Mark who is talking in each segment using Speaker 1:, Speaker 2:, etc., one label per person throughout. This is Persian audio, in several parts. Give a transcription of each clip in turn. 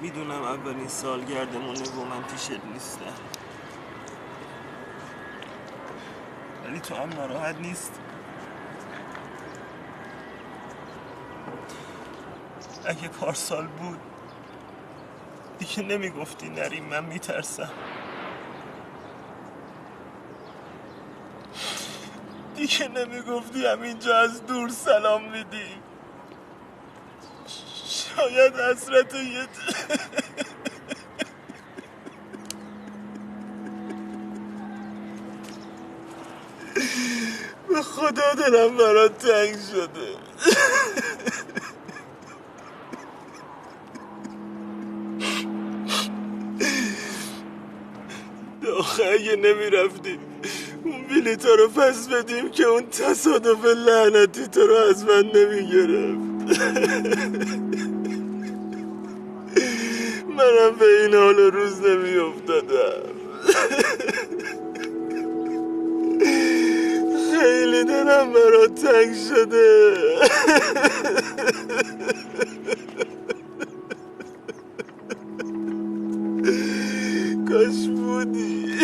Speaker 1: میدونم اولین سالگردمونه و من پیشت نیستم، ولی تو هم ناراحت نیست؟ اگه پارسال بود دیگه نمیگفتی نریم، من میترسم. دیگه نمیگفتی همینجا از دور سلام میدی. شاید حسرت یه به خدا دلم برات تنگ شده. آخه اگه نمیرفتی اون بلیطا رو پس بدیم که اون تصادف لعنتی تو رو از من نمیگرفت. منم به این حال روز نمیافتادم. خیلی دلم برات تنگ شده. کاش بودی.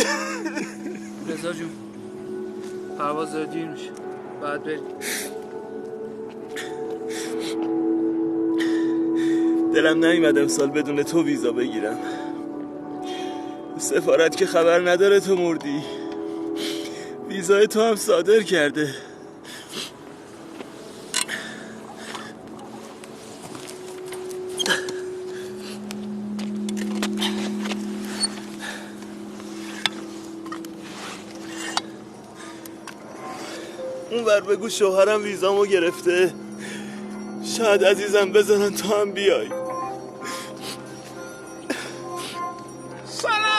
Speaker 2: رضا جون پرواز داره دیر میشه، باید بریم.
Speaker 1: دلم نیومد امسال بدون تو ویزا بگیرم. سفارت که خبر نداره تو مردی. ویزای تو هم صادر کرده. اون بر بگو شوهرم ویزامو گرفته، شاید عزیزم بزنن تو هم بیای.
Speaker 3: سلام